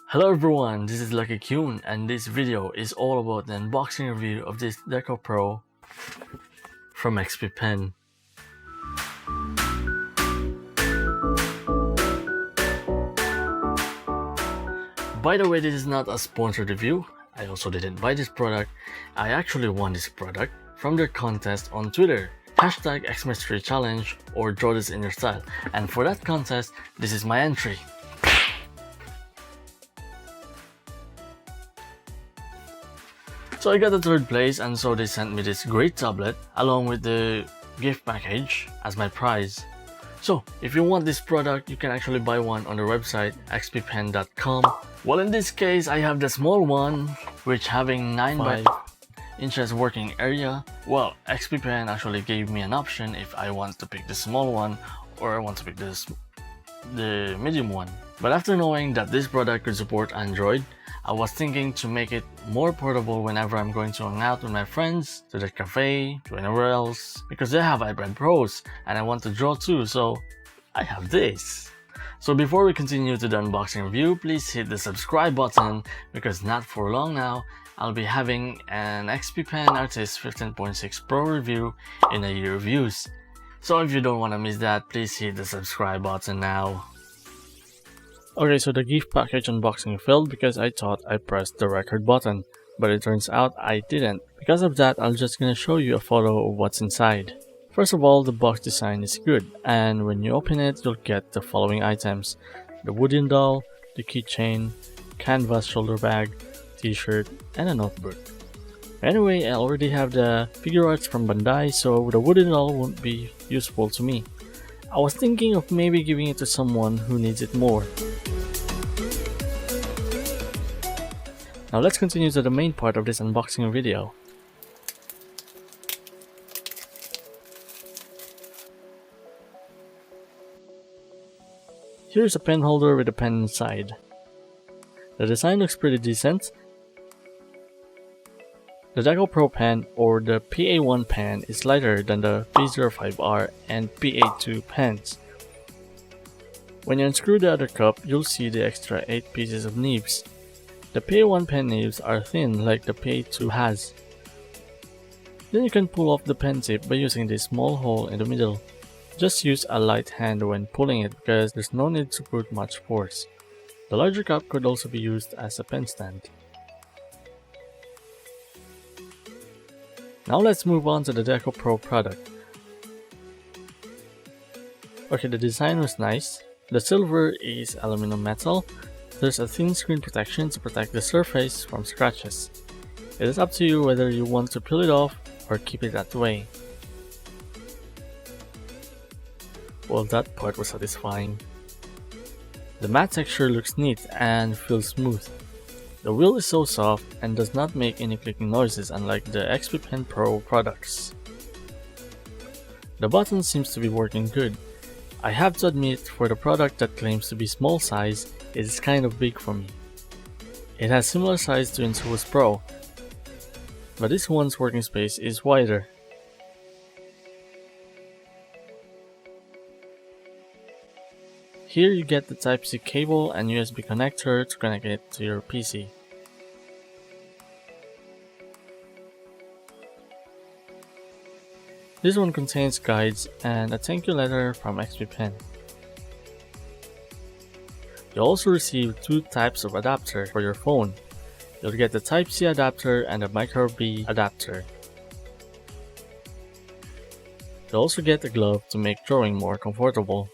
Hello everyone, this is Lucky-kyun and this video is all about the unboxing review of this Deco Pro from XP Pen. By the way, this is not a sponsored review. I also didn't buy this product. I actually won this product from their contest on Twitter. Hashtag Xmas3 Challenge or draw this in your style. And for that contest, this is my entry. So I got the third place, and so they sent me this great tablet along with the gift package as my prize. So if you want this product, you can actually buy one on their website xppen.com. Well, in this case I have the small one, which having 9 by 5 inches working area. Well, XP Pen actually gave me an option if I want to pick the small one or I want to pick the medium one. But after knowing that this product could support Android, I was thinking to make it more portable whenever I'm going to hang out with my friends, to the cafe, to anywhere else, because they have iPad Pros and I want to draw too, so I have this. So before we continue to the unboxing review, please hit the subscribe button because not for long now, I'll be having an XP Pen Artist 15.6 Pro review in a year of use. So if you don't want to miss that, please hit the subscribe button now. Okay, so the gift package unboxing failed because I thought I pressed the record button, but it turns out I didn't. Because of that, I'm just gonna show you a photo of what's inside. First of all, the box design is good, and when you open it, you'll get the following items: the wooden doll, the keychain, canvas shoulder bag, t-shirt, and a notebook. Anyway, I already have the figure arts from Bandai, so the wooden doll won't be useful to me. I was thinking of maybe giving it to someone who needs it more. Now let's continue to the main part of this unboxing video. Here's a pen holder with a pen inside. The design looks pretty decent. The Deco Pro pen or the PA1 pen is lighter than the P05R and PA2 pens. When you unscrew the other cup, you'll see the extra 8 pieces of nibs. The PA1 pen nibs are thin like the PA2 has. Then you can pull off the pen tip by using this small hole in the middle. Just use a light hand when pulling it because there's no need to put much force. The larger cup could also be used as a pen stand. Now let's move on to the Deco Pro product. Okay, the design was nice. The silver is aluminum metal. There's a thin screen protection to protect the surface from scratches. It is up to you whether you want to peel it off or keep it that way. Well, that part was satisfying. The matte texture looks neat and feels smooth. The wheel is so soft and does not make any clicking noises unlike the XP Pen Pro products. The button seems to be working good. I have to admit, for the product that claims to be small size, it is kind of big for me. It has similar size to Intuos Pro, but this one's working space is wider. Here you get the Type-C cable and USB connector to connect it to your PC. This one contains guides and a thank you letter from XP Pen. You'll also receive 2 types of adapter for your phone. You'll get the Type-C adapter and the Micro B adapter. You'll also get a glove to make drawing more comfortable.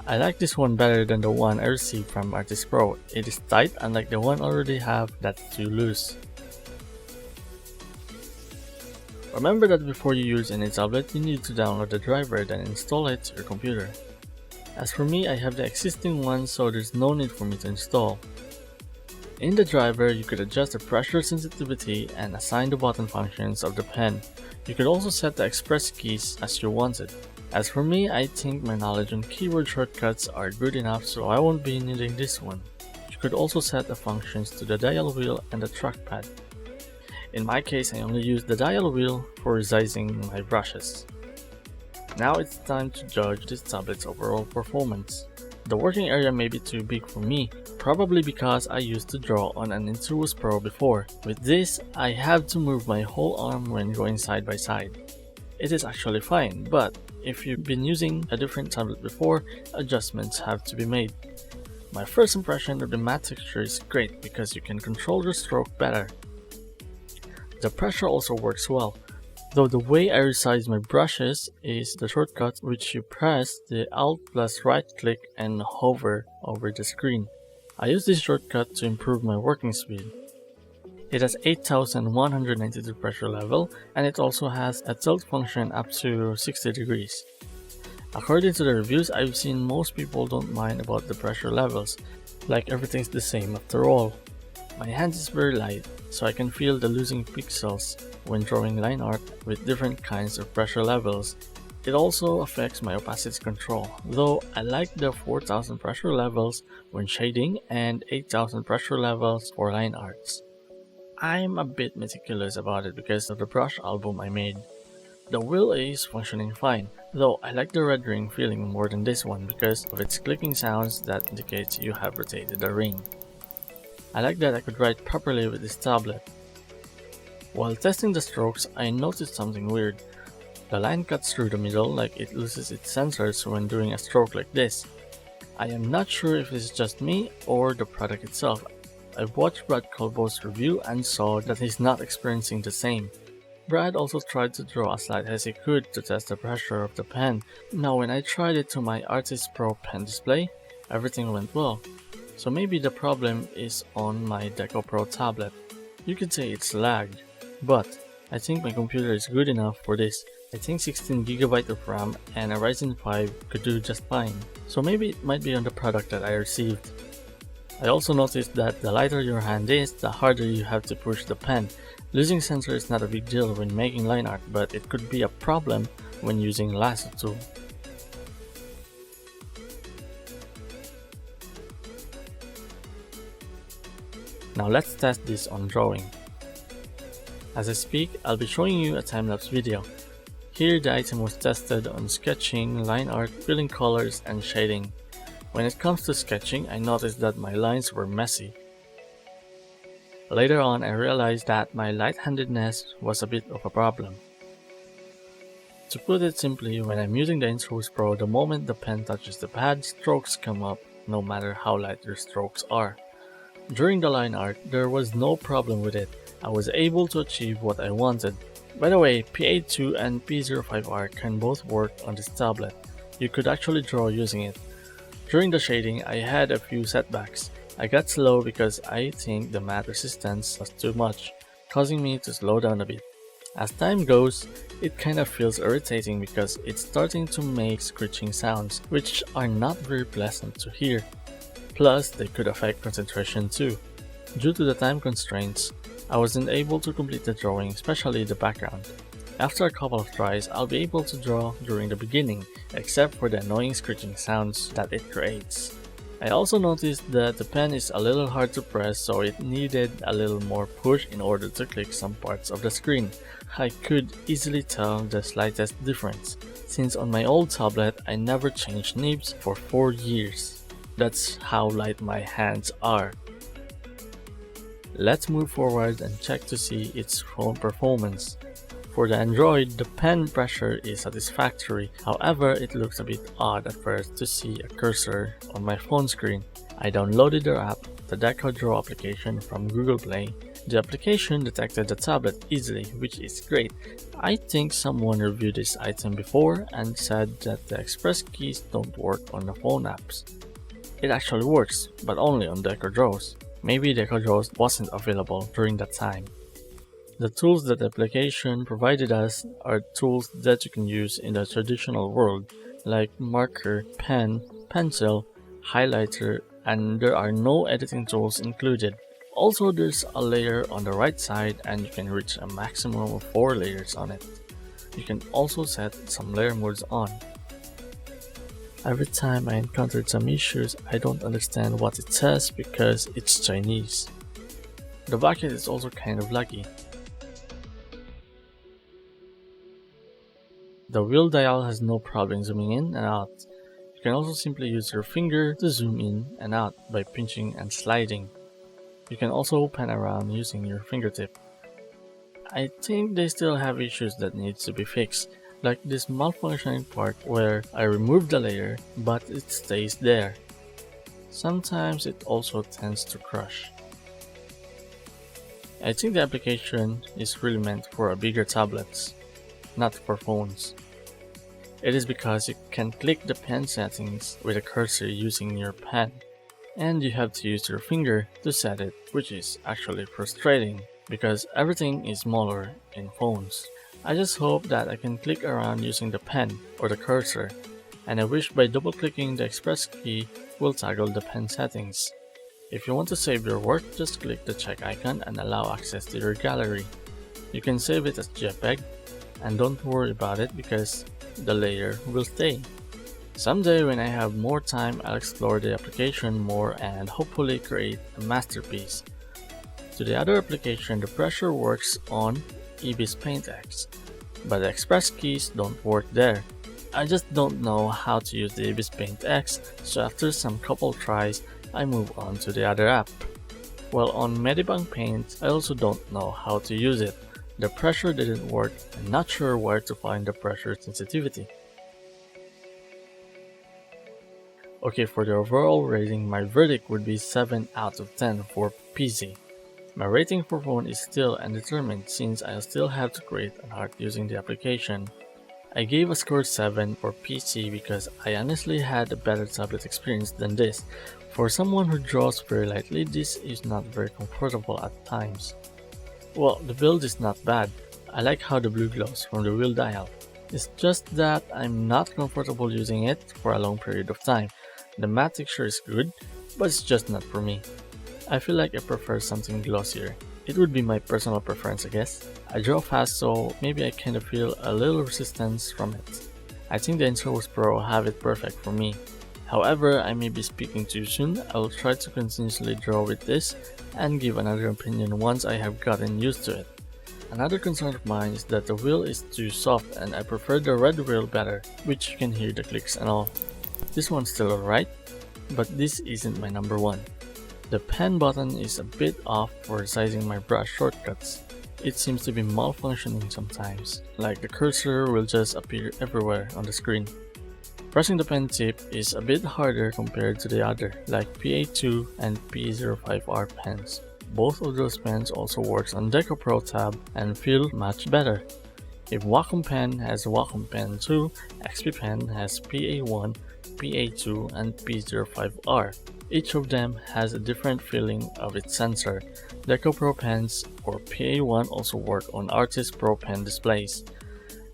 I like this one better than the one I received from Artist Pro. It is tight unlike the one I already have that's too loose. Remember that before you use any tablet, you need to download the driver then install it to your computer. As for me, I have the existing one, so there's no need for me to install. In the driver, you could adjust the pressure sensitivity and assign the button functions of the pen. You could also set the express keys as you wanted. As for me, I think my knowledge on keyboard shortcuts are good enough, so I won't be needing this one. You could also set the functions to the dial wheel and the trackpad. In my case, I only use the dial wheel for resizing my brushes. Now it's time to judge this tablet's overall performance. The working area may be too big for me, probably because I used to draw on an Intuos Pro before. With this, I have to move my whole arm when going side by side. It is actually fine, but if you've been using a different tablet before, adjustments have to be made. My first impression of the matte texture is great because you can control the stroke better. The pressure also works well, though the way I resize my brushes is the shortcut which you press the Alt plus right click and hover over the screen. I use this shortcut to improve my working speed. It has 8192 pressure level, and it also has a tilt function up to 60 degrees. According to the reviews I've seen, most people don't mind about the pressure levels, like everything's the same after all. My hand is very light, so I can feel the losing pixels when drawing line art with different kinds of pressure levels. It also affects my opacity control, though I like the 4000 pressure levels when shading and 8000 pressure levels for line arts. I'm a bit meticulous about it because of the brush album I made. The wheel is functioning fine, though I like the red ring feeling more than this one because of its clicking sounds that indicates you have rotated the ring. I like that I could write properly with this tablet. While testing the strokes, I noticed something weird. The line cuts through the middle like it loses its sensors when doing a stroke like this. I am not sure if it's just me or the product itself. I've watched Brad Colbo's review and saw that he's not experiencing the same. Brad also tried to draw as light as he could to test the pressure of the pen. Now when I tried it to my Artist Pro pen display, everything went well. So maybe the problem is on my Deco Pro tablet. You could say it's lagged, but I think my computer is good enough for this. I think 16GB of RAM and a Ryzen 5 could do just fine. So maybe it might be on the product that I received. I also noticed that the lighter your hand is, the harder you have to push the pen. Losing sensor is not a big deal when making line art, but it could be a problem when using lasso tool. Now let's test this on drawing. As I speak, I'll be showing you a time-lapse video. Here the item was tested on sketching, line art, filling colors, and shading. When it comes to sketching, I noticed that my lines were messy. Later on, I realized that my light-handedness was a bit of a problem. To put it simply, when I'm using the Intuos Pro, the moment the pen touches the pad, strokes come up, no matter how light your strokes are. During the line art, there was no problem with it. I was able to achieve what I wanted. By the way, P82 and P05R can both work on this tablet. You could actually draw using it. During the shading, I had a few setbacks. I got slow because I think the matte resistance was too much, causing me to slow down a bit. As time goes, it kind of feels irritating because it's starting to make screeching sounds, which are not very pleasant to hear. Plus, they could affect concentration too. Due to the time constraints, I wasn't able to complete the drawing, especially the background. After a couple of tries, I'll be able to draw during the beginning, except for the annoying screeching sounds that it creates. I also noticed that the pen is a little hard to press, so it needed a little more push in order to click some parts of the screen. I could easily tell the slightest difference, since on my old tablet I never changed nibs for 4 years. That's how light my hands are. Let's move forward and check to see its phone performance. For the Android, the pen pressure is satisfactory, however it looks a bit odd at first to see a cursor on my phone screen. I downloaded their app, the Deco Draw application from Google Play. The application detected the tablet easily, which is great. I think someone reviewed this item before and said that the express keys don't work on the phone apps. It actually works, but only on Deco Draws. Maybe Deco Draws wasn't available during that time. The tools that the application provided us are tools that you can use in the traditional world, like marker, pen, pencil, highlighter, and there are no editing tools included. Also, there's a layer on the right side and you can reach a maximum of 4 layers on it. You can also set some layer modes on. Every time I encountered some issues, I don't understand what it says because it's Chinese. The bucket is also kind of laggy. The wheel dial has no problem zooming in and out. You can also simply use your finger to zoom in and out by pinching and sliding. You can also pan around using your fingertip. I think they still have issues that needs to be fixed, like this malfunctioning part where I remove the layer but it stays there. Sometimes it also tends to crush. I think the application is really meant for bigger tablets, not for phones. It is because you can click the pen settings with a cursor using your pen, and you have to use your finger to set it, which is actually frustrating because everything is smaller in phones. I just hope that I can click around using the pen or the cursor, and I wish by double clicking the express key will toggle the pen settings. If you want to save your work, just click the check icon and allow access to your gallery. You can save it as JPEG, and don't worry about it because the layer will stay. Someday when I have more time, I'll explore the application more and hopefully create a masterpiece. To the other application, the pressure works on Ibis Paint X, but the express keys don't work there. I just don't know how to use the Ibis Paint X, so after some couple tries, I move on to the other app. While on Medibang Paint, I also don't know how to use it. The pressure didn't work, I'm not sure where to find the pressure sensitivity. Okay, for the overall rating, my verdict would be 7 out of 10 for PC. My rating for phone is still undetermined since I still have to create an art using the application. I gave a score 7 for PC because I honestly had a better tablet experience than this. For someone who draws very lightly, this is not very comfortable at times. Well, the build is not bad. I like how the blue glows from the wheel dial. It's just that I'm not comfortable using it for a long period of time. The matte texture is good, but it's just not for me. I feel like I prefer something glossier. It would be my personal preference, I guess. I draw fast, so maybe I kind of feel a little resistance from it. I think the Intuos Pro have it perfect for me. However, I may be speaking too soon. I will try to continuously draw with this and give another opinion once I have gotten used to it. Another concern of mine is that the wheel is too soft and I prefer the red wheel better, which you can hear the clicks and all. This one's still alright, but this isn't my number one. The pen button is a bit off for sizing my brush shortcuts. It seems to be malfunctioning sometimes, like the cursor will just appear everywhere on the screen. Pressing the pen tip is a bit harder compared to the other, like PA2 and P05R pens. Both of those pens also works on Deco Pro tab and feel much better. If Wacom Pen has Wacom Pen 2, XP Pen has PA1, PA2 and P05R. Each of them has a different feeling of its sensor. Deco Pro pens or PA1 also work on Artist Pro pen displays.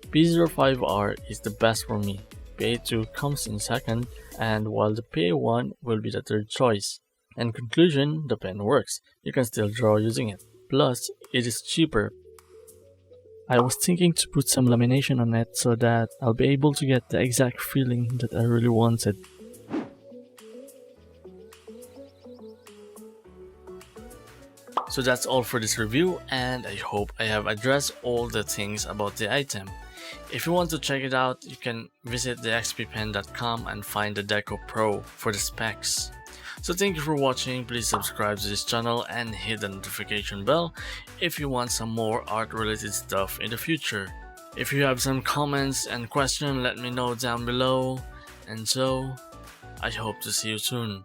P05R is the best for me. PA2 comes in second, and while the PA1 will be the third choice. In conclusion, the pen works. You can still draw using it. Plus, it is cheaper. I was thinking to put some lamination on it so that I'll be able to get the exact feeling that I really wanted. So that's all for this review, and I hope I have addressed all the things about the item. If you want to check it out, you can visit thexppen.com and find the Deco Pro for the specs. So thank you for watching. Please subscribe to this channel and hit the notification bell if you want some more art related stuff in the future. If you have some comments and questions, let me know down below. And so, I hope to see you soon.